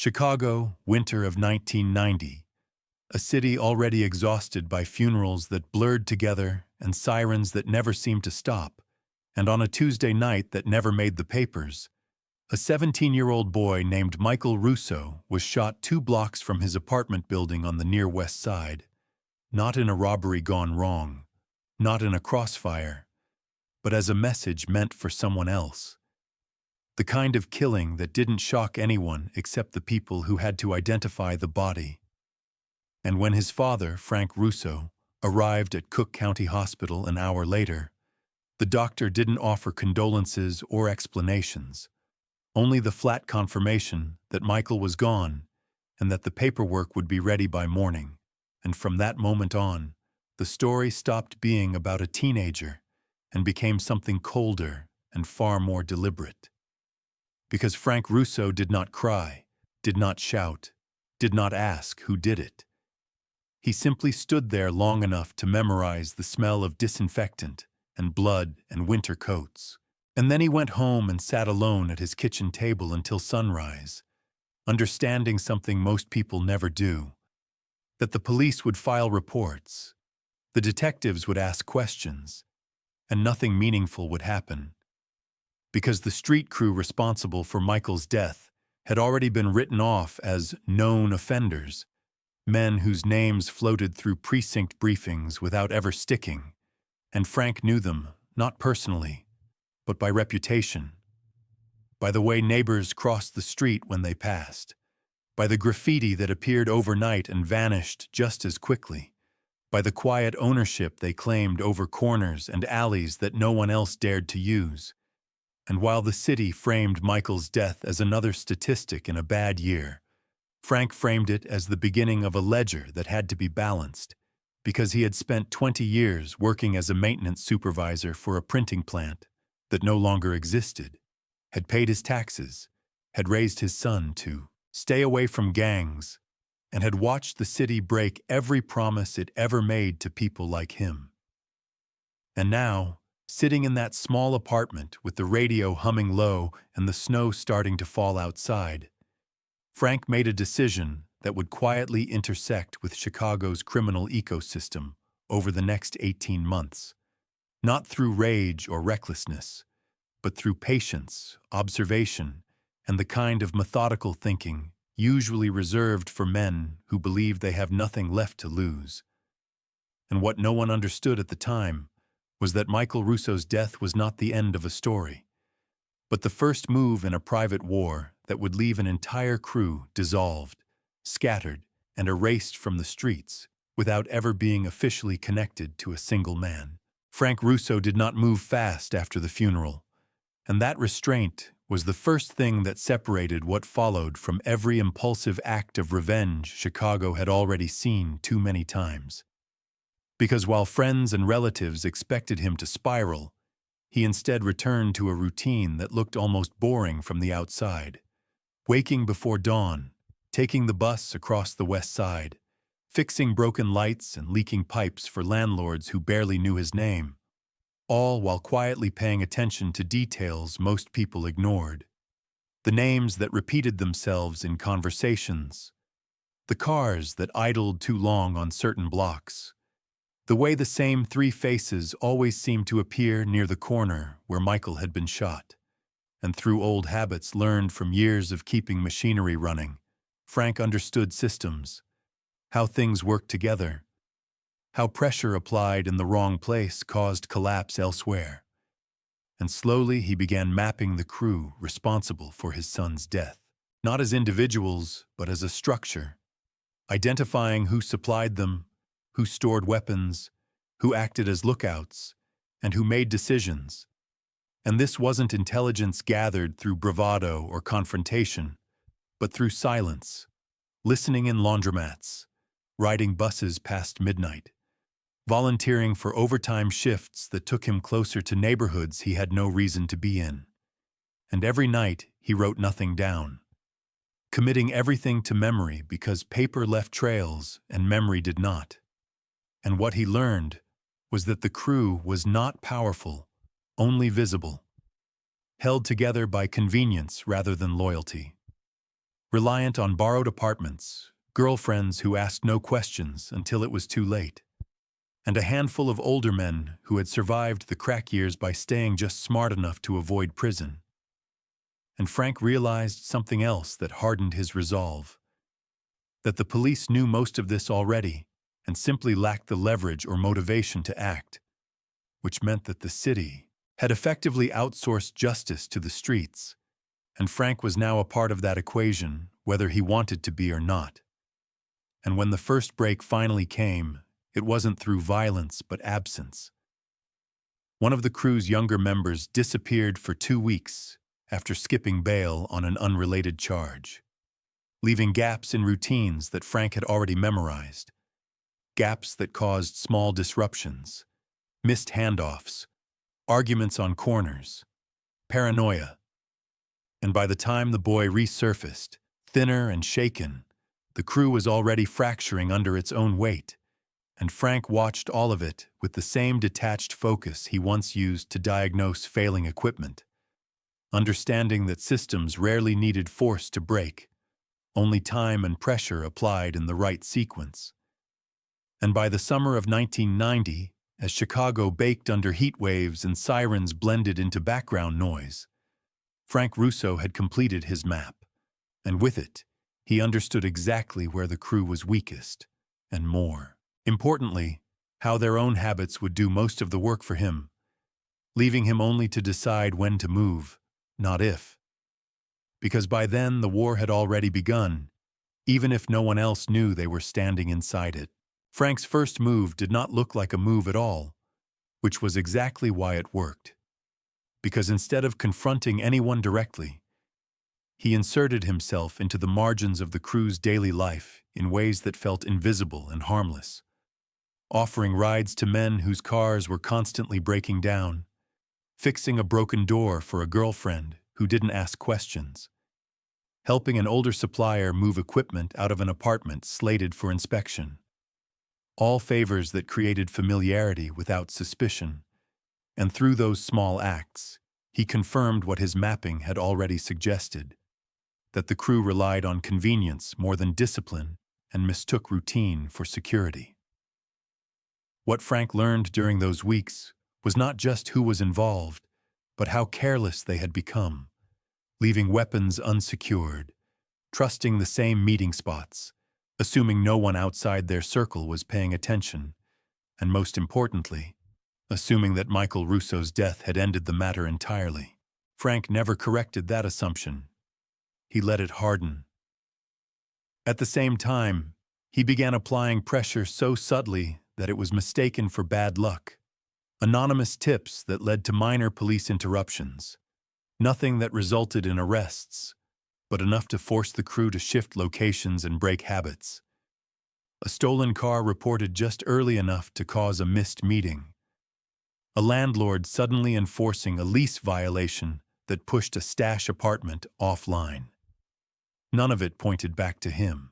Chicago, winter of 1990. A city already exhausted by funerals that blurred together and sirens that never seemed to stop. And on a Tuesday night that never made the papers, a 17-year-old boy named Michael Russo was shot 2 blocks from his apartment building on the near West Side. Not in a robbery gone wrong, not in a crossfire, but as a message meant for someone else. The kind of killing that didn't shock anyone except the people who had to identify the body. And when his father, Frank Russo, arrived at Cook County Hospital an hour later, the doctor didn't offer condolences or explanations, only the flat confirmation that Michael was gone and that the paperwork would be ready by morning. And from that moment on, the story stopped being about a teenager and became something colder and far more deliberate. Because Frank Russo did not cry, did not shout, did not ask who did it. He simply stood there long enough to memorize the smell of disinfectant and blood and winter coats. And then he went home and sat alone at his kitchen table until sunrise, understanding something most people never do, that the police would file reports, the detectives would ask questions, and nothing meaningful would happen. Because the street crew responsible for Michael's death had already been written off as known offenders, men whose names floated through precinct briefings without ever sticking, and Frank knew them, not personally, but by reputation, by the way neighbors crossed the street when they passed, by the graffiti that appeared overnight and vanished just as quickly, by the quiet ownership they claimed over corners and alleys that no one else dared to use. And while the city framed Michael's death as another statistic in a bad year, Frank framed it as the beginning of a ledger that had to be balanced, because he had spent 20 years working as a maintenance supervisor for a printing plant that no longer existed, had paid his taxes, had raised his son to stay away from gangs, and had watched the city break every promise it ever made to people like him. And now, sitting in that small apartment with the radio humming low and the snow starting to fall outside, Frank made a decision that would quietly intersect with Chicago's criminal ecosystem over the next 18 months, not through rage or recklessness, but through patience, observation, and the kind of methodical thinking usually reserved for men who believe they have nothing left to lose. And what no one understood at the time was that Michael Russo's death was not the end of a story, but the first move in a private war that would leave an entire crew dissolved, scattered, and erased from the streets without ever being officially connected to a single man. Frank Russo did not move fast after the funeral, and that restraint was the first thing that separated what followed from every impulsive act of revenge Chicago had already seen too many times. Because while friends and relatives expected him to spiral, he instead returned to a routine that looked almost boring from the outside. Waking before dawn, taking the bus across the West Side, fixing broken lights and leaking pipes for landlords who barely knew his name, all while quietly paying attention to details most people ignored. The names that repeated themselves in conversations, the cars that idled too long on certain blocks, the way the same 3 faces always seemed to appear near the corner where Michael had been shot. And through old habits learned from years of keeping machinery running, Frank understood systems, how things worked together, how pressure applied in the wrong place caused collapse elsewhere. And slowly he began mapping the crew responsible for his son's death, not as individuals, but as a structure, identifying who supplied them, who stored weapons, who acted as lookouts, and who made decisions. And this wasn't intelligence gathered through bravado or confrontation, but through silence, listening in laundromats, riding buses past midnight, volunteering for overtime shifts that took him closer to neighborhoods he had no reason to be in. And every night he wrote nothing down, committing everything to memory because paper left trails and memory did not. And what he learned was that the crew was not powerful, only visible, held together by convenience rather than loyalty. reliant on borrowed apartments, girlfriends who asked no questions until it was too late, and a handful of older men who had survived the crack years by staying just smart enough to avoid prison. And Frank realized something else that hardened his resolve: that the police knew most of this already and simply lacked the leverage or motivation to act, which meant that the city had effectively outsourced justice to the streets, and Frank was now a part of that equation, whether he wanted to be or not. And when the first break finally came, it wasn't through violence but absence. One of the crew's younger members disappeared for 2 weeks after skipping bail on an unrelated charge, leaving gaps in routines that Frank had already memorized, gaps that caused small disruptions, missed handoffs, arguments on corners, paranoia. And by the time the boy resurfaced, thinner and shaken, the crew was already fracturing under its own weight, and Frank watched all of it with the same detached focus he once used to diagnose failing equipment, understanding that systems rarely needed force to break, only time and pressure applied in the right sequence. And by the summer of 1990, as Chicago baked under heat waves and sirens blended into background noise, Frank Russo had completed his map, and with it, he understood exactly where the crew was weakest, and more importantly, how their own habits would do most of the work for him, leaving him only to decide when to move, not if. Because by then the war had already begun, even if no one else knew they were standing inside it. Frank's first move did not look like a move at all, which was exactly why it worked. Because instead of confronting anyone directly, he inserted himself into the margins of the crew's daily life in ways that felt invisible and harmless, offering rides to men whose cars were constantly breaking down, fixing a broken door for a girlfriend who didn't ask questions, helping an older supplier move equipment out of an apartment slated for inspection. All favors that created familiarity without suspicion, and through those small acts, he confirmed what his mapping had already suggested: that the crew relied on convenience more than discipline and mistook routine for security. What Frank learned during those weeks was not just who was involved, but how careless they had become, leaving weapons unsecured, trusting the same meeting spots, assuming no one outside their circle was paying attention, and most importantly, assuming that Michael Russo's death had ended the matter entirely. Frank never corrected that assumption. He let it harden. At the same time, he began applying pressure so subtly that it was mistaken for bad luck. Anonymous tips that led to minor police interruptions. Nothing that resulted in arrests, but enough to force the crew to shift locations and break habits. A stolen car reported just early enough to cause a missed meeting. A landlord suddenly enforcing a lease violation that pushed a stash apartment offline. None of it pointed back to him.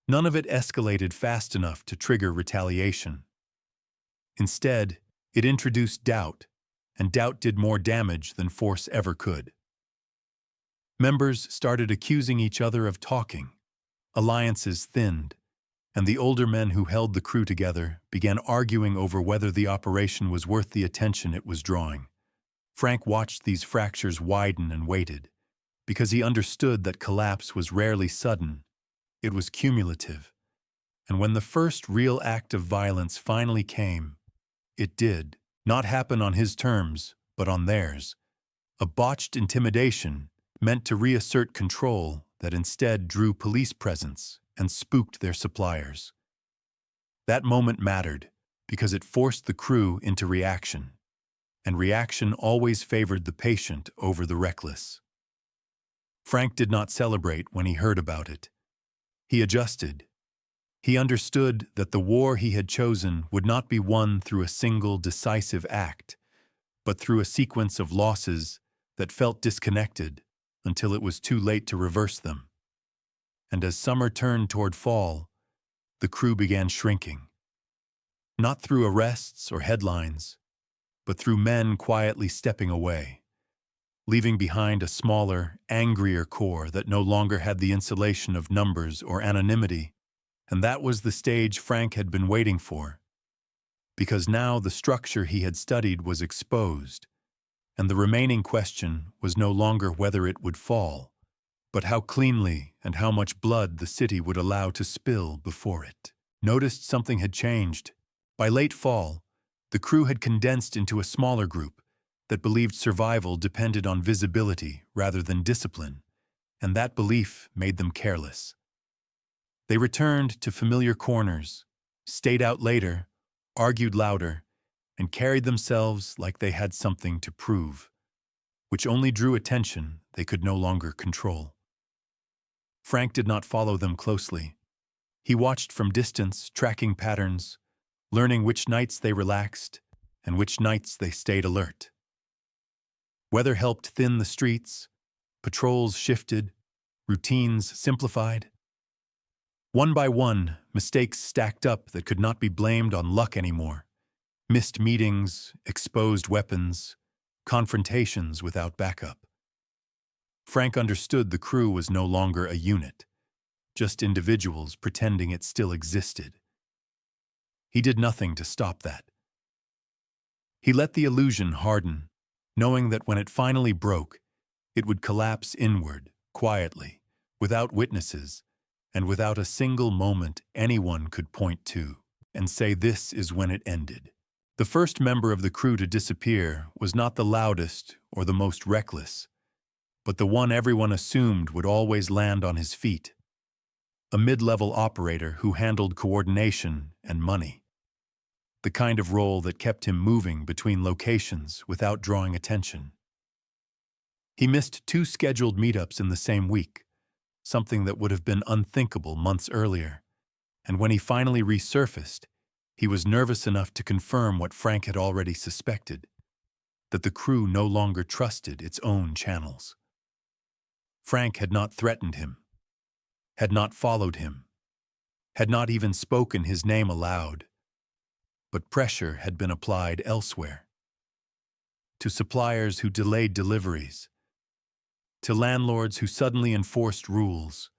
None of it escalated fast enough to trigger retaliation. Instead, it introduced doubt, and doubt did more damage than force ever could. Members started accusing each other of talking. Alliances thinned, and the older men who held the crew together began arguing over whether the operation was worth the attention it was drawing. Frank watched these fractures widen and waited, because he understood that collapse was rarely sudden, it was cumulative. And when the first real act of violence finally came, it did not happen on his terms, but on theirs. A botched intimidation meant to reassert control that instead drew police presence and spooked their suppliers. That moment mattered because it forced the crew into reaction, and reaction always favored the patient over the reckless. Frank did not celebrate when he heard about it. He adjusted. He understood that the war he had chosen would not be won through a single decisive act, but through a sequence of losses that felt disconnected until it was too late to reverse them. And as summer turned toward fall, the crew began shrinking. Not through arrests or headlines, but through men quietly stepping away, leaving behind a smaller, angrier core that no longer had the insulation of numbers or anonymity. And that was the stage Frank had been waiting for, because now the structure he had studied was exposed, and the remaining question was no longer whether it would fall, but how cleanly and how much blood the city would allow to spill before it. Noticed something had changed. By late fall, the crew had condensed into a smaller group that believed survival depended on visibility rather than discipline, and that belief made them careless. They returned to familiar corners, stayed out later, argued louder, and carried themselves like they had something to prove, which only drew attention they could no longer control. Frank did not follow them closely. He watched from distance, tracking patterns, learning which nights they relaxed and which nights they stayed alert. Weather helped thin the streets, patrols shifted, routines simplified. One by one, mistakes stacked up that could not be blamed on luck anymore. Missed meetings, exposed weapons, confrontations without backup. Frank understood the crew was no longer a unit, just individuals pretending it still existed. He did nothing to stop that. He let the illusion harden, knowing that when it finally broke, it would collapse inward, quietly, without witnesses, and without a single moment anyone could point to and say this is when it ended. The first member of the crew to disappear was not the loudest or the most reckless, but the one everyone assumed would always land on his feet. A mid-level operator who handled coordination and money. The kind of role that kept him moving between locations without drawing attention. He missed 2 scheduled meetups in the same week, something that would have been unthinkable months earlier, and when he finally resurfaced, he was nervous enough to confirm what Frank had already suspected, that the crew no longer trusted its own channels. Frank had not threatened him, had not followed him, had not even spoken his name aloud, but pressure had been applied elsewhere. To suppliers who delayed deliveries, to landlords who suddenly enforced rules,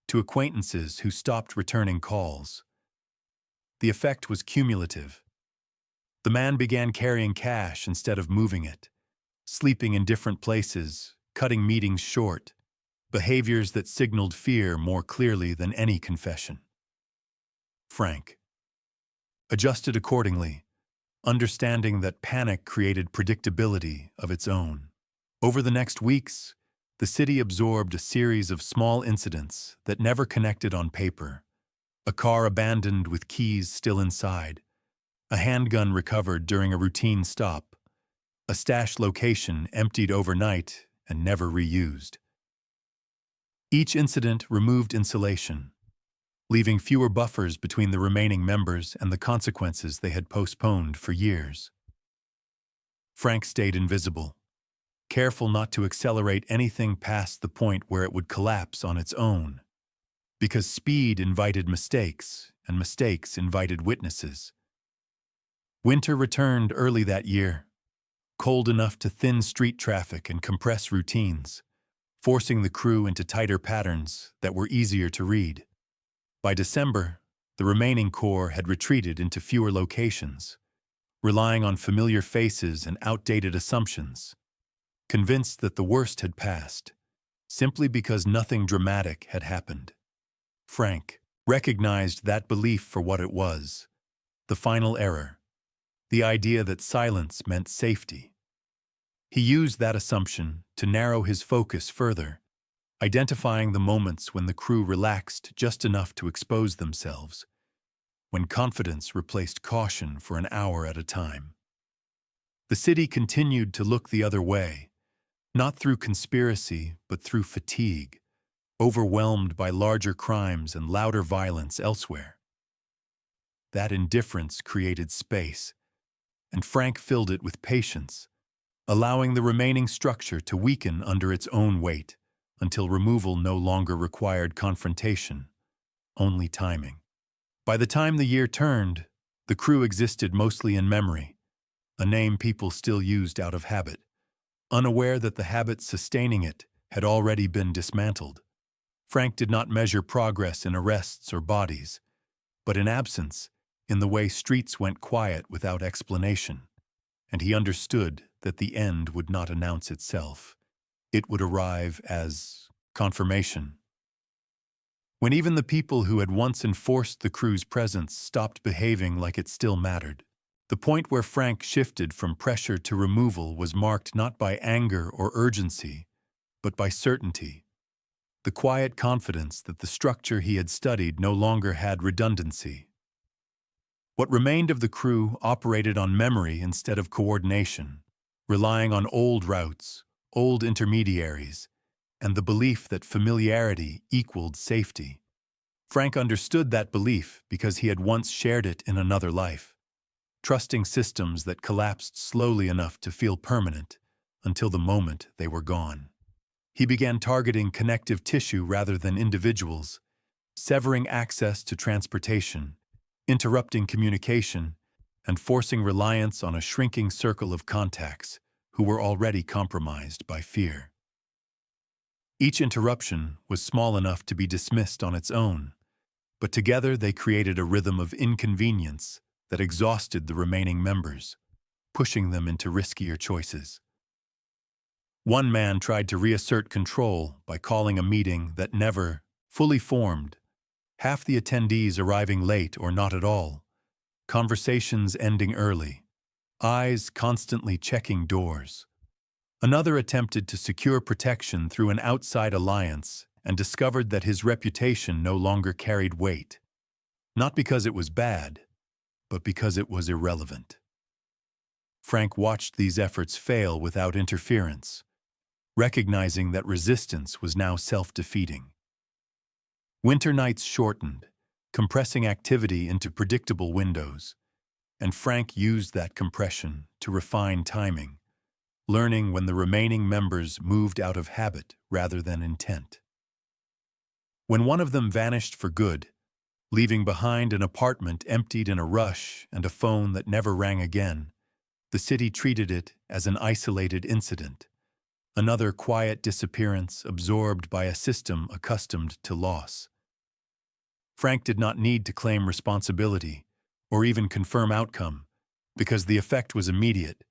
to acquaintances who stopped returning calls. The effect was cumulative. The man began carrying cash instead of moving it, sleeping in different places, cutting meetings short, behaviors that signaled fear more clearly than any confession. Frank adjusted accordingly, understanding that panic created predictability of its own. Over the next weeks, the city absorbed a series of small incidents that never connected on paper. A car abandoned with keys still inside, a handgun recovered during a routine stop, a stash location emptied overnight and never reused. Each incident removed insulation, leaving fewer buffers between the remaining members and the consequences they had postponed for years. Frank stayed invisible, careful not to accelerate anything past the point where it would collapse on its own, because speed invited mistakes, and mistakes invited witnesses. Winter returned early that year, cold enough to thin street traffic and compress routines, forcing the crew into tighter patterns that were easier to read. By December, the remaining core had retreated into fewer locations, relying on familiar faces and outdated assumptions, convinced that the worst had passed, simply because nothing dramatic had happened. Frank recognized that belief for what it was, the final error, the idea that silence meant safety. He used that assumption to narrow his focus further, identifying the moments when the crew relaxed just enough to expose themselves, when confidence replaced caution for an hour at a time. The city continued to look the other way, not through conspiracy, but through fatigue, overwhelmed by larger crimes and louder violence elsewhere. That indifference created space, and Frank filled it with patience, allowing the remaining structure to weaken under its own weight until removal no longer required confrontation, only timing. By the time the year turned, the crew existed mostly in memory, a name people still used out of habit, unaware that the habit sustaining it had already been dismantled. Frank did not measure progress in arrests or bodies, but in absence, in the way streets went quiet without explanation, and he understood that the end would not announce itself. It would arrive as confirmation. When even the people who had once enforced the crew's presence stopped behaving like it still mattered. The point where Frank shifted from pressure to removal was marked not by anger or urgency, but by certainty. The quiet confidence that the structure he had studied no longer had redundancy. What remained of the crew operated on memory instead of coordination, relying on old routes, old intermediaries, and the belief that familiarity equaled safety. Frank understood that belief because he had once shared it in another life, trusting systems that collapsed slowly enough to feel permanent until the moment they were gone. He began targeting connective tissue rather than individuals, severing access to transportation, interrupting communication, and forcing reliance on a shrinking circle of contacts who were already compromised by fear. Each interruption was small enough to be dismissed on its own, but together they created a rhythm of inconvenience that exhausted the remaining members, pushing them into riskier choices. One man tried to reassert control by calling a meeting that never fully formed, half the attendees arriving late or not at all, conversations ending early, eyes constantly checking doors. Another attempted to secure protection through an outside alliance and discovered that his reputation no longer carried weight, not because it was bad, but because it was irrelevant. Frank watched these efforts fail without interference, recognizing that resistance was now self-defeating. Winter nights shortened, compressing activity into predictable windows, and Frank used that compression to refine timing, learning when the remaining members moved out of habit rather than intent. When one of them vanished for good, leaving behind an apartment emptied in a rush and a phone that never rang again, the city treated it as an isolated incident, another quiet disappearance absorbed by a system accustomed to loss. Frank did not need to claim responsibility or even confirm outcome, because the effect was immediate.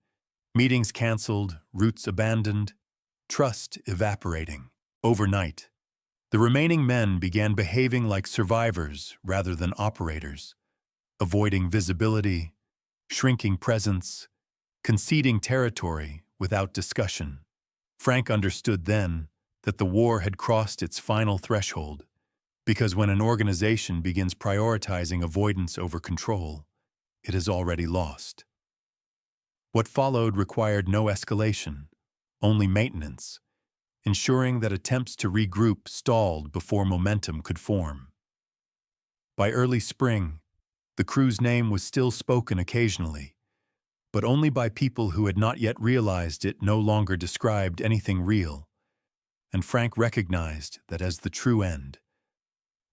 Meetings canceled, routes abandoned, trust evaporating. Overnight, the remaining men began behaving like survivors rather than operators, avoiding visibility, shrinking presence, conceding territory without discussion. Frank understood then that the war had crossed its final threshold, because when an organization begins prioritizing avoidance over control, it is already lost. What followed required no escalation, only maintenance, ensuring that attempts to regroup stalled before momentum could form. By early spring, the crew's name was still spoken occasionally, but only by people who had not yet realized it no longer described anything real, and Frank recognized that as the true end,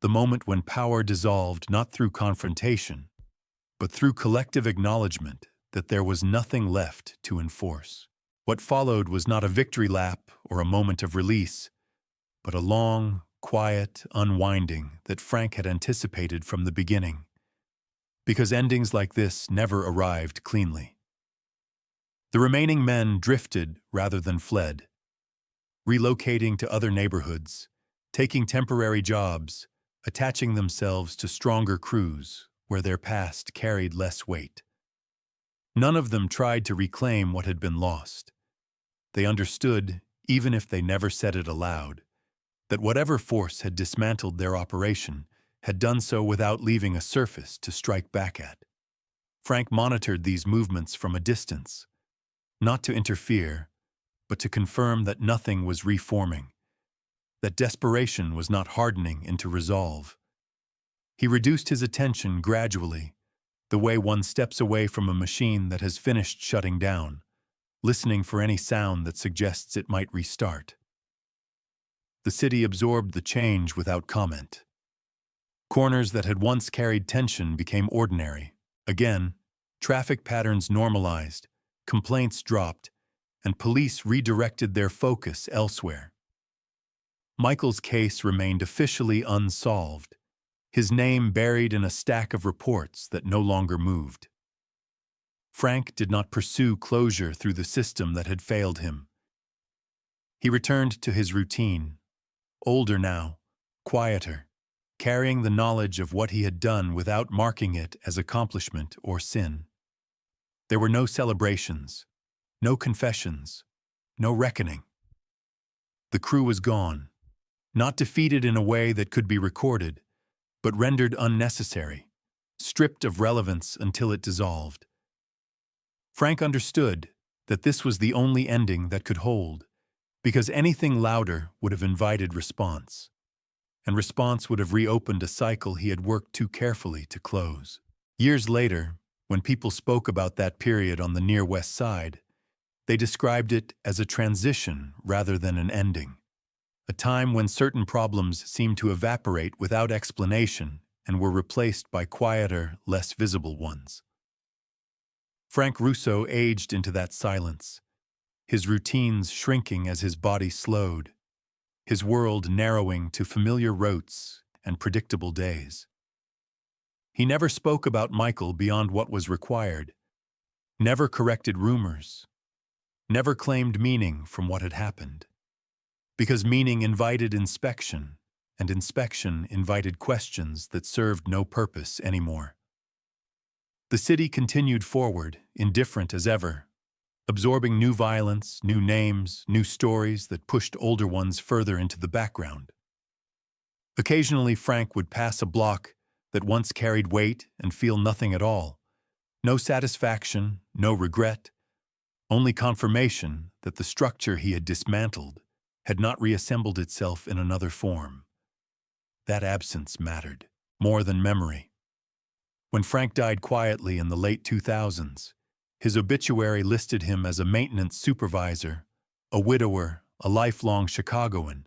the moment when power dissolved not through confrontation, but through collective acknowledgement that there was nothing left to enforce. What followed was not a victory lap or a moment of release, but a long, quiet unwinding that Frank had anticipated from the beginning, because endings like this never arrived cleanly. The remaining men drifted rather than fled, relocating to other neighborhoods, taking temporary jobs, attaching themselves to stronger crews where their past carried less weight. None of them tried to reclaim what had been lost. They understood, even if they never said it aloud, that whatever force had dismantled their operation had done so without leaving a surface to strike back at. Frank monitored these movements from a distance, not to interfere, but to confirm that nothing was reforming, that desperation was not hardening into resolve. He reduced his attention gradually, the way one steps away from a machine that has finished shutting down, listening for any sound that suggests it might restart. The city absorbed the change without comment. Corners that had once carried tension became ordinary. Again, traffic patterns normalized, complaints dropped, and police redirected their focus elsewhere. Michael's case remained officially unsolved, his name buried in a stack of reports that no longer moved. Frank did not pursue closure through the system that had failed him. He returned to his routine, older now, quieter, carrying the knowledge of what he had done without marking it as accomplishment or sin. There were no celebrations, no confessions, no reckoning. The crew was gone, not defeated in a way that could be recorded, but rendered unnecessary, stripped of relevance until it dissolved. Frank understood that this was the only ending that could hold, because anything louder would have invited response, and response would have reopened a cycle he had worked too carefully to close. Years later, when people spoke about that period on the near West Side, they described it as a transition rather than an ending, a time when certain problems seemed to evaporate without explanation and were replaced by quieter, less visible ones. Frank Russo aged into that silence, his routines shrinking as his body slowed, his world narrowing to familiar rotes and predictable days. He never spoke about Michael beyond what was required, never corrected rumors, never claimed meaning from what had happened, because meaning invited inspection, and inspection invited questions that served no purpose anymore. The city continued forward, indifferent as ever, absorbing new violence, new names, new stories that pushed older ones further into the background. Occasionally, Frank would pass a block that once carried weight and feel nothing at all. No satisfaction, no regret, only confirmation that the structure he had dismantled had not reassembled itself in another form. That absence mattered, more than memory. When Frank died quietly in the late 2000s, his obituary listed him as a maintenance supervisor, a widower, a lifelong Chicagoan,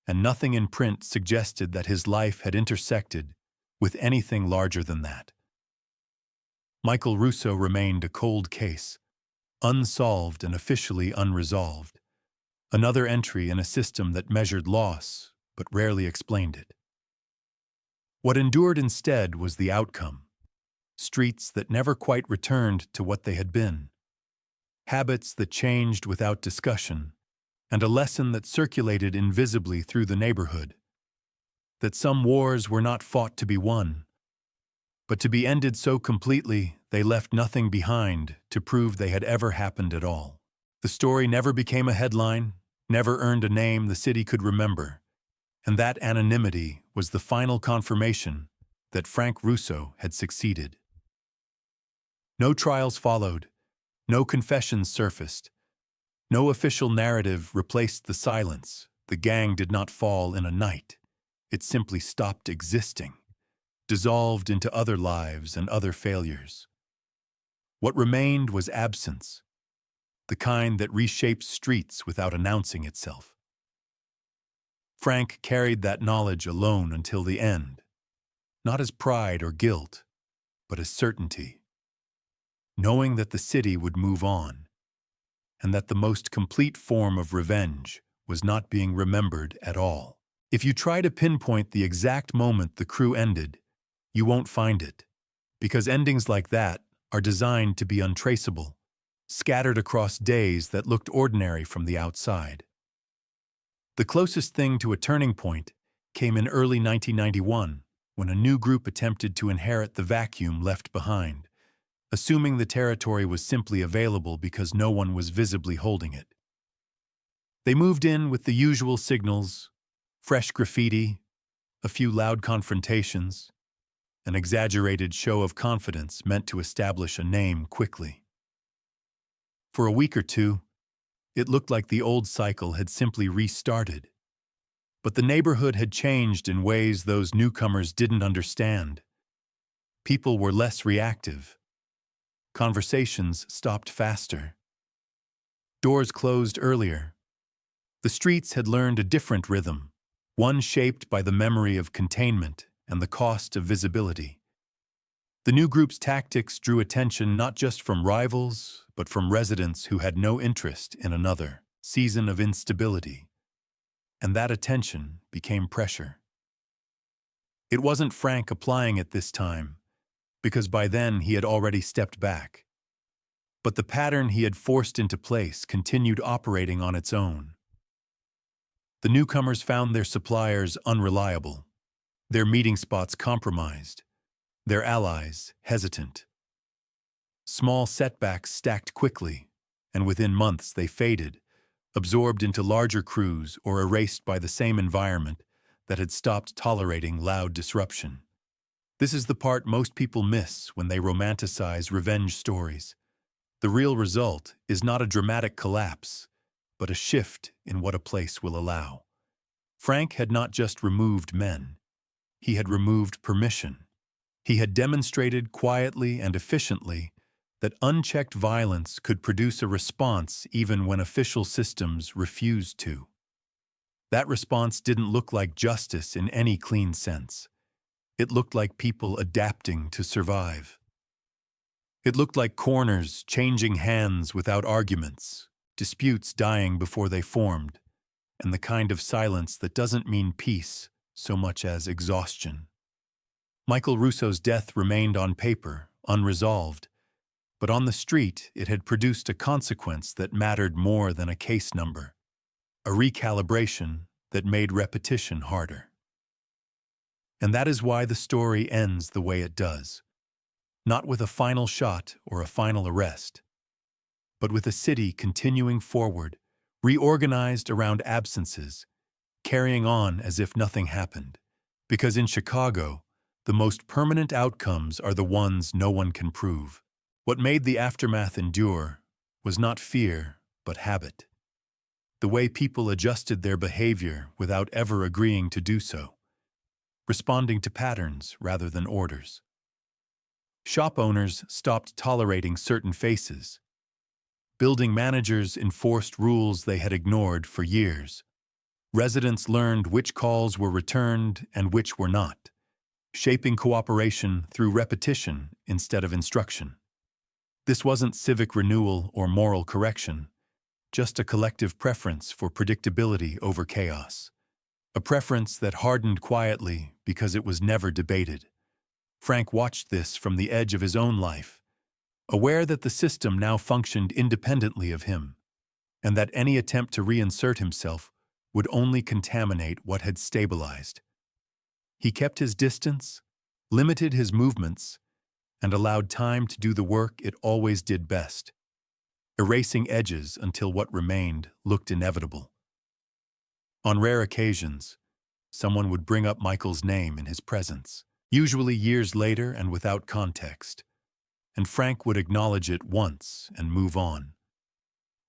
and nothing in print suggested that his life had intersected with anything larger than that. Michael Russo remained a cold case, unsolved and officially unresolved, another entry in a system that measured loss but rarely explained it. What endured instead was the outcome: streets that never quite returned to what they had been, habits that changed without discussion, and a lesson that circulated invisibly through the neighborhood: that some wars were not fought to be won, but to be ended so completely they left nothing behind to prove they had ever happened at all. The story never became a headline, never earned a name the city could remember, and that anonymity was the final confirmation that Frank Russo had succeeded. No trials followed, no confessions surfaced, no official narrative replaced the silence. The gang did not fall in a night. It simply stopped existing, dissolved into other lives and other failures. What remained was absence, the kind that reshapes streets without announcing itself. Frank carried that knowledge alone until the end, not as pride or guilt, but as certainty, knowing that the city would move on, and that the most complete form of revenge was not being remembered at all. If you try to pinpoint the exact moment the crew ended, you won't find it, because endings like that are designed to be untraceable, scattered across days that looked ordinary from the outside. The closest thing to a turning point came in early 1991, when a new group attempted to inherit the vacuum left behind, assuming the territory was simply available because no one was visibly holding it. They moved in with the usual signals: fresh graffiti, a few loud confrontations, an exaggerated show of confidence meant to establish a name quickly. For a week or two, it looked like the old cycle had simply restarted. But the neighborhood had changed in ways those newcomers didn't understand. People were less reactive. Conversations stopped faster. Doors closed earlier. The streets had learned a different rhythm, one shaped by the memory of containment and the cost of visibility. The new group's tactics drew attention not just from rivals, but from residents who had no interest in another season of instability. And that attention became pressure. It wasn't Frank applying it this time, because by then he had already stepped back. But the pattern he had forced into place continued operating on its own. The newcomers found their suppliers unreliable, their meeting spots compromised, their allies hesitant. Small setbacks stacked quickly, and within months they faded, absorbed into larger crews or erased by the same environment that had stopped tolerating loud disruption. This is the part most people miss when they romanticize revenge stories. The real result is not a dramatic collapse, but a shift in what a place will allow. Frank had not just removed men. He had removed permission. He had demonstrated quietly and efficiently that unchecked violence could produce a response even when official systems refused to. That response didn't look like justice in any clean sense. It looked like people adapting to survive. It looked like corners changing hands without arguments, disputes dying before they formed, and the kind of silence that doesn't mean peace so much as exhaustion. Michael Russo's death remained on paper, unresolved, but on the street it had produced a consequence that mattered more than a case number, a recalibration that made repetition harder. And that is why the story ends the way it does. Not with a final shot or a final arrest, but with a city continuing forward, reorganized around absences, carrying on as if nothing happened. Because in Chicago, the most permanent outcomes are the ones no one can prove. What made the aftermath endure was not fear, but habit. The way people adjusted their behavior without ever agreeing to do so, responding to patterns rather than orders. Shop owners stopped tolerating certain faces. Building managers enforced rules they had ignored for years. Residents learned which calls were returned and which were not, shaping cooperation through repetition instead of instruction. This wasn't civic renewal or moral correction, just a collective preference for predictability over chaos. A preference that hardened quietly because it was never debated. Frank watched this from the edge of his own life, aware that the system now functioned independently of him, and that any attempt to reinsert himself would only contaminate what had stabilized. He kept his distance, limited his movements, and allowed time to do the work it always did best, erasing edges until what remained looked inevitable. On rare occasions, someone would bring up Michael's name in his presence, usually years later and without context, and Frank would acknowledge it once and move on,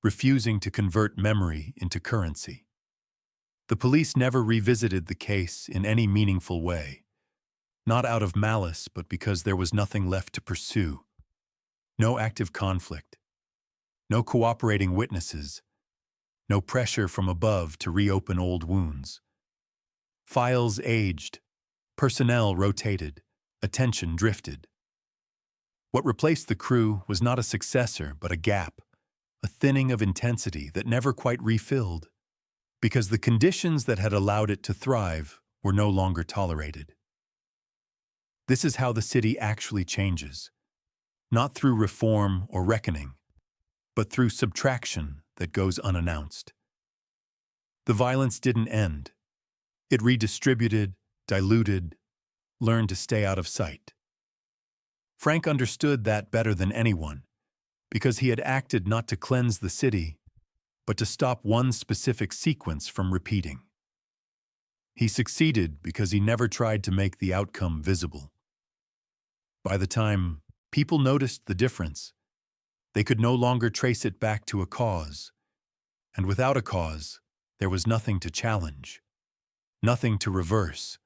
refusing to convert memory into currency. The police never revisited the case in any meaningful way, not out of malice but because there was nothing left to pursue. No active conflict, no cooperating witnesses, no pressure from above to reopen old wounds. Files aged, personnel rotated, attention drifted. What replaced the crew was not a successor but a gap, a thinning of intensity that never quite refilled, because the conditions that had allowed it to thrive were no longer tolerated. This is how the city actually changes, not through reform or reckoning, but through subtraction that goes unannounced. The violence didn't end. It redistributed, diluted, learned to stay out of sight. Frank understood that better than anyone, because he had acted not to cleanse the city, but to stop one specific sequence from repeating. He succeeded because he never tried to make the outcome visible. By the time people noticed the difference, they could no longer trace it back to a cause, and without a cause, there was nothing to challenge, nothing to reverse,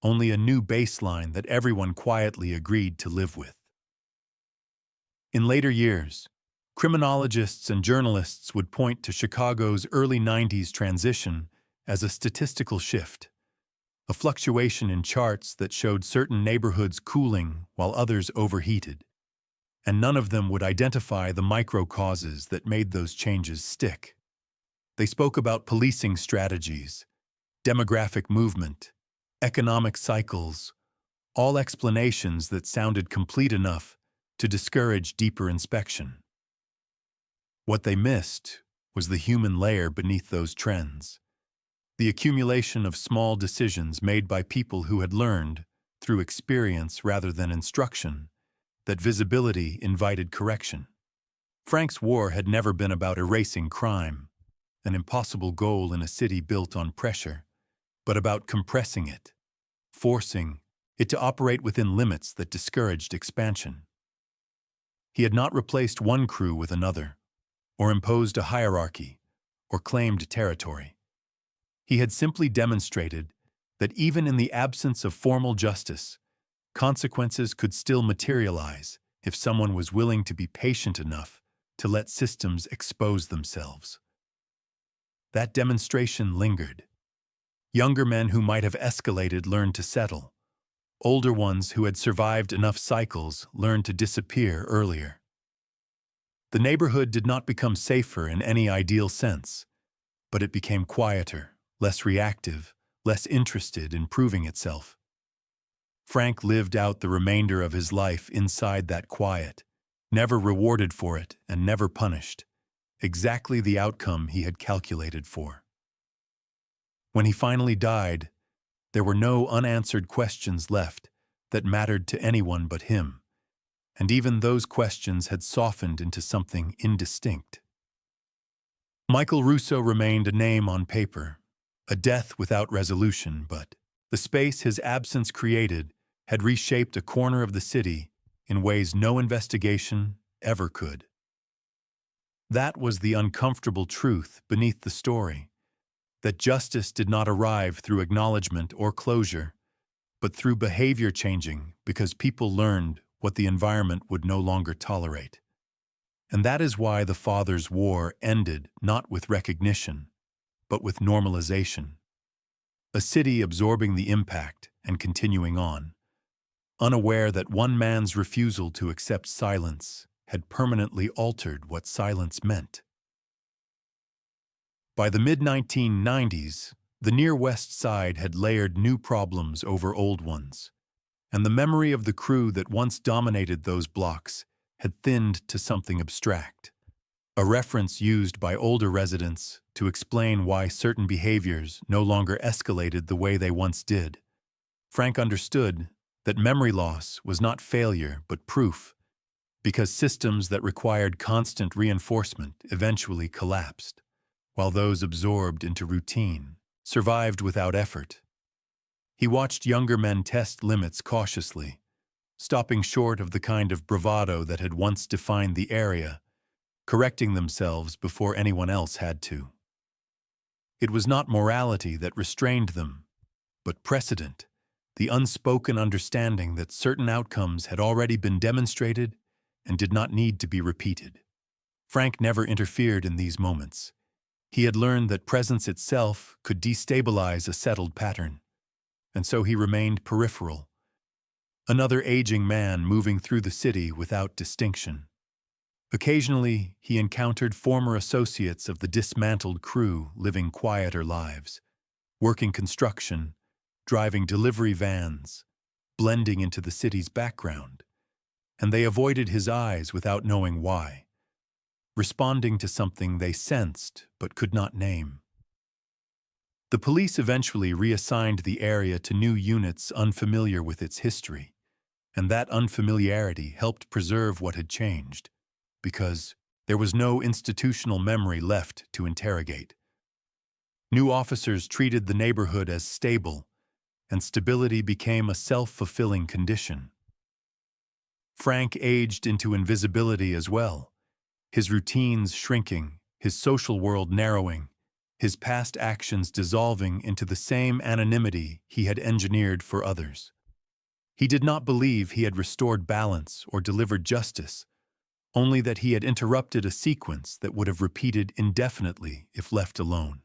only a new baseline that everyone quietly agreed to live with. In later years, criminologists and journalists would point to Chicago's early 90s transition as a statistical shift, a fluctuation in charts that showed certain neighborhoods cooling while others overheated. and none of them would identify the micro-causes that made those changes stick. They spoke about policing strategies, demographic movement, economic cycles, all explanations that sounded complete enough to discourage deeper inspection. What they missed was the human layer beneath those trends, the accumulation of small decisions made by people who had learned, through experience rather than instruction, that visibility invited correction. Frank's war had never been about erasing crime, an impossible goal in a city built on pressure, but about compressing it, forcing it to operate within limits that discouraged expansion. He had not replaced one crew with another, or imposed a hierarchy, or claimed territory. He had simply demonstrated that even in the absence of formal justice, consequences could still materialize if someone was willing to be patient enough to let systems expose themselves. That demonstration lingered. Younger men who might have escalated learned to settle. Older ones who had survived enough cycles learned to disappear earlier. The neighborhood did not become safer in any ideal sense, but it became quieter, less reactive, less interested in proving itself. Frank lived out the remainder of his life inside that quiet, never rewarded for it and never punished, exactly the outcome he had calculated for. When he finally died, there were no unanswered questions left that mattered to anyone but him, and even those questions had softened into something indistinct. Michael Russo remained a name on paper, a death without resolution, but the space his absence created had reshaped a corner of the city in ways no investigation ever could. That was the uncomfortable truth beneath the story, that justice did not arrive through acknowledgement or closure, but through behavior changing because people learned what the environment would no longer tolerate. And that is why the Father's War ended not with recognition, but with normalization. A city absorbing the impact and continuing on, unaware that one man's refusal to accept silence had permanently altered what silence meant. By the mid-1990s, the Near West Side had layered new problems over old ones, and the memory of the crew that once dominated those blocks had thinned to something abstract, a reference used by older residents to explain why certain behaviors no longer escalated the way they once did. Frank understood that memory loss was not failure but proof, because systems that required constant reinforcement eventually collapsed, while those absorbed into routine survived without effort. He watched younger men test limits cautiously, stopping short of the kind of bravado that had once defined the area, correcting themselves before anyone else had to. It was not morality that restrained them, but precedent, the unspoken understanding that certain outcomes had already been demonstrated and did not need to be repeated. Frank never interfered in these moments. He had learned that presence itself could destabilize a settled pattern, and so he remained peripheral, another aging man moving through the city without distinction. Occasionally, he encountered former associates of the dismantled crew living quieter lives, working construction, driving delivery vans, blending into the city's background, and they avoided his eyes without knowing why, responding to something they sensed but could not name. The police eventually reassigned the area to new units unfamiliar with its history, and that unfamiliarity helped preserve what had changed, because there was no institutional memory left to interrogate. New officers treated the neighborhood as stable, and stability became a self-fulfilling condition. Frank aged into invisibility as well, his routines shrinking, his social world narrowing, his past actions dissolving into the same anonymity he had engineered for others. He did not believe he had restored balance or delivered justice, only that he had interrupted a sequence that would have repeated indefinitely if left alone.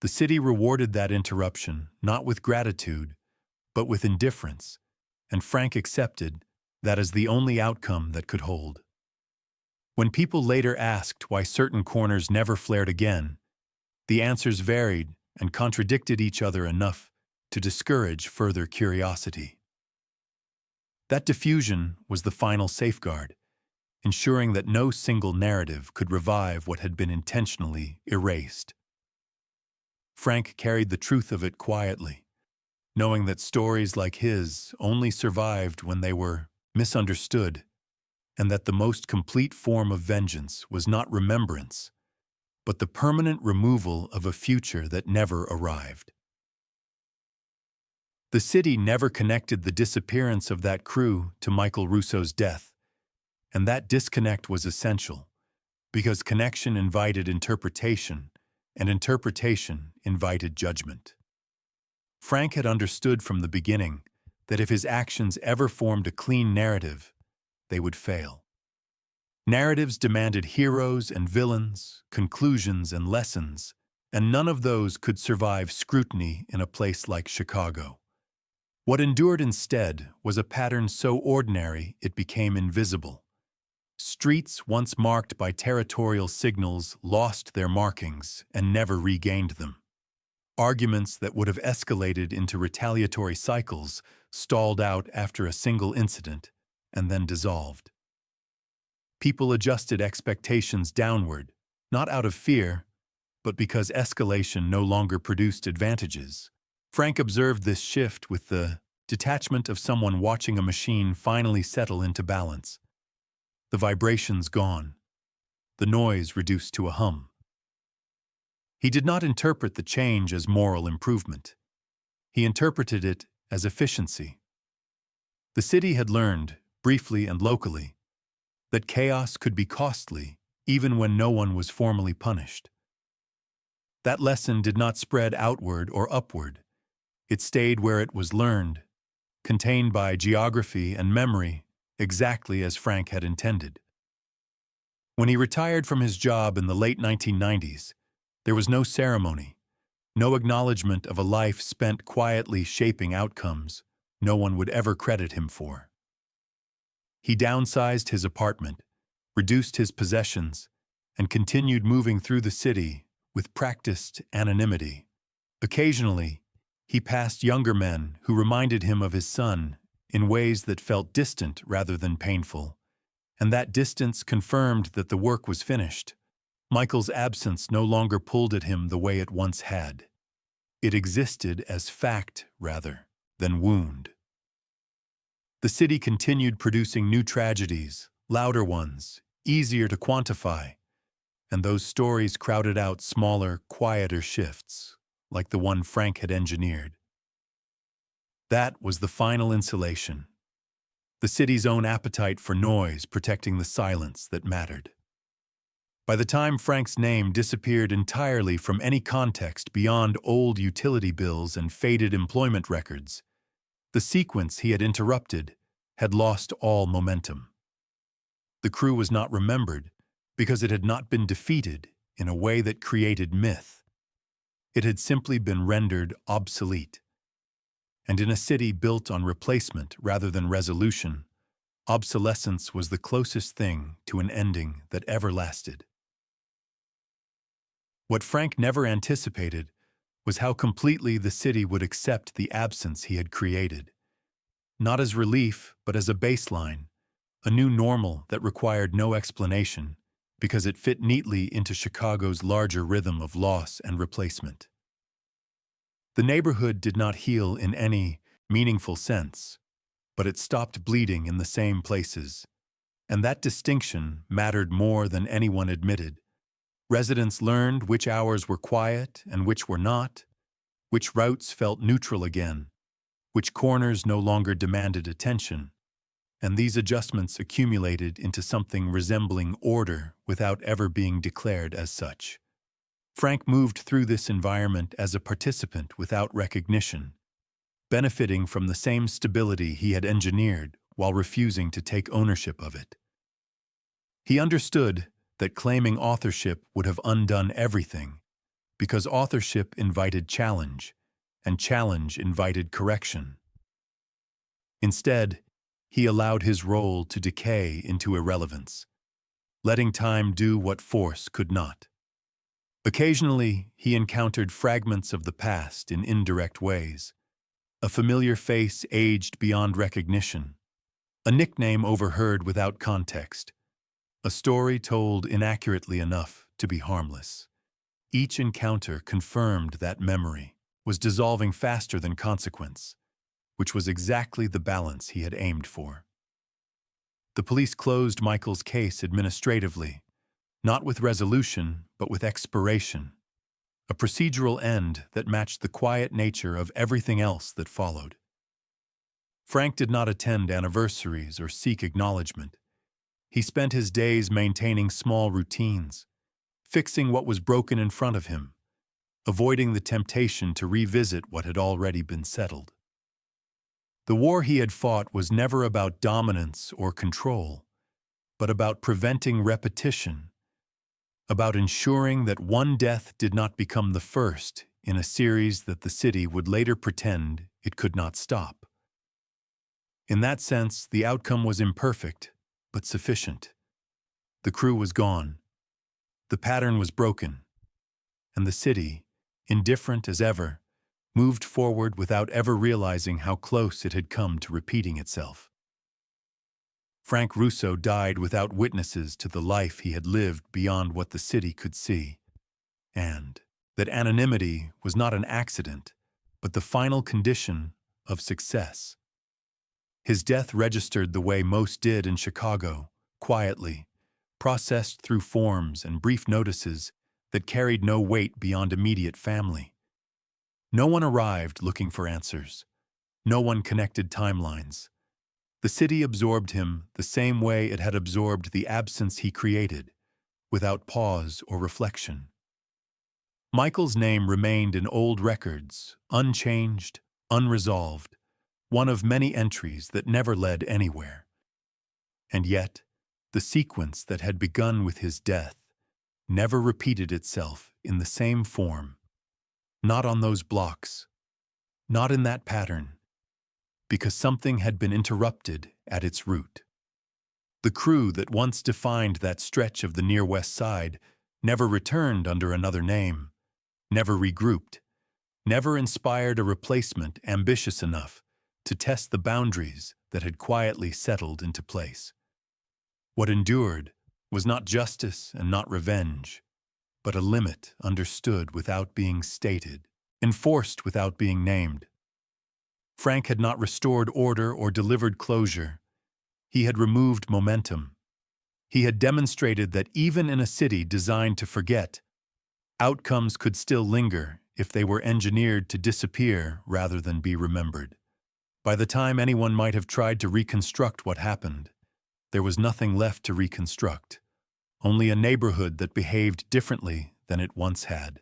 The city rewarded that interruption not with gratitude, but with indifference, and Frank accepted That is the only outcome that could hold. When people later asked why certain corners never flared again, the answers varied and contradicted each other enough to discourage further curiosity. That diffusion was the final safeguard, ensuring that no single narrative could revive what had been intentionally erased. Frank carried the truth of it quietly, knowing that stories like his only survived when they were misunderstood, and that the most complete form of vengeance was not remembrance, but the permanent removal of a future that never arrived. The city never connected the disappearance of that crew to Michael Russo's death, and that disconnect was essential, because connection invited interpretation, and interpretation invited judgment. Frank had understood from the beginning that if his actions ever formed a clean narrative, they would fail. Narratives demanded heroes and villains, conclusions and lessons, and none of those could survive scrutiny in a place like Chicago. What endured instead was a pattern so ordinary it became invisible. Streets once marked by territorial signals lost their markings and never regained them. Arguments that would have escalated into retaliatory cycles stalled out after a single incident and then dissolved. People adjusted expectations downward, not out of fear, but because escalation no longer produced advantages. Frank observed this shift with the detachment of someone watching a machine finally settle into balance. The vibrations gone, the noise reduced to a hum. He did not interpret the change as moral improvement. He interpreted it as efficiency. The city had learned, briefly and locally, that chaos could be costly even when no one was formally punished. That lesson did not spread outward or upward. It stayed where it was learned, contained by geography and memory, exactly as Frank had intended. When he retired from his job in the late 1990s, there was no ceremony, no acknowledgement of a life spent quietly shaping outcomes no one would ever credit him for. He downsized his apartment, reduced his possessions, and continued moving through the city with practiced anonymity. Occasionally, he passed younger men who reminded him of his son in ways that felt distant rather than painful, and that distance confirmed that the work was finished. Michael's absence no longer pulled at him the way it once had. It existed as fact rather than wound. The city continued producing new tragedies, louder ones, easier to quantify, and those stories crowded out smaller, quieter shifts, like the one Frank had engineered. That was the final insulation. The city's own appetite for noise protecting the silence that mattered. By the time Frank's name disappeared entirely from any context beyond old utility bills and faded employment records, the sequence he had interrupted had lost all momentum. The crew was not remembered because it had not been defeated in a way that created myth. It had simply been rendered obsolete. And in a city built on replacement rather than resolution, obsolescence was the closest thing to an ending that ever lasted. What Frank never anticipated was how completely the city would accept the absence he had created. Not as relief, but as a baseline, a new normal that required no explanation because it fit neatly into Chicago's larger rhythm of loss and replacement. The neighborhood did not heal in any meaningful sense, but it stopped bleeding in the same places, and that distinction mattered more than anyone admitted. Residents learned which hours were quiet and which were not, which routes felt neutral again, which corners no longer demanded attention, and these adjustments accumulated into something resembling order without ever being declared as such. Frank moved through this environment as a participant without recognition, benefiting from the same stability he had engineered while refusing to take ownership of it. He understood that claiming authorship would have undone everything, because authorship invited challenge, and challenge invited correction. Instead, he allowed his role to decay into irrelevance, letting time do what force could not. Occasionally, he encountered fragments of the past in indirect ways. A familiar face aged beyond recognition, a nickname overheard without context, a story told inaccurately enough to be harmless. Each encounter confirmed that memory was dissolving faster than consequence, which was exactly the balance he had aimed for. The police closed Michael's case administratively, not with resolution, but with expiration, a procedural end that matched the quiet nature of everything else that followed. Frank did not attend anniversaries or seek acknowledgement. He spent his days maintaining small routines, fixing what was broken in front of him, avoiding the temptation to revisit what had already been settled. The war he had fought was never about dominance or control, but about preventing repetition, about ensuring that one death did not become the first in a series that the city would later pretend it could not stop. In that sense, the outcome was imperfect, but sufficient. The crew was gone, the pattern was broken, and the city, indifferent as ever, moved forward without ever realizing how close it had come to repeating itself. Frank Russo died without witnesses to the life he had lived beyond what the city could see, and that anonymity was not an accident, but the final condition of success. His death registered the way most did in Chicago, quietly, processed through forms and brief notices that carried no weight beyond immediate family. No one arrived looking for answers. No one connected timelines. The city absorbed him the same way it had absorbed the absence he created, without pause or reflection. Michael's name remained in old records, unchanged, unresolved, one of many entries that never led anywhere. And yet, the sequence that had begun with his death never repeated itself in the same form. Not on those blocks, not in that pattern, because something had been interrupted at its root. The crew that once defined that stretch of the near West Side never returned under another name, never regrouped, never inspired a replacement ambitious enough to test the boundaries that had quietly settled into place. What endured was not justice and not revenge, but a limit understood without being stated, enforced without being named. Frank had not restored order or delivered closure. He had removed momentum. He had demonstrated that even in a city designed to forget, outcomes could still linger if they were engineered to disappear rather than be remembered. By the time anyone might have tried to reconstruct what happened, there was nothing left to reconstruct. Only a neighborhood that behaved differently than it once had,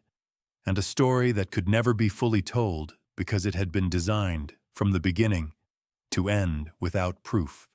and a story that could never be fully told because it had been designed, from the beginning, to end without proof.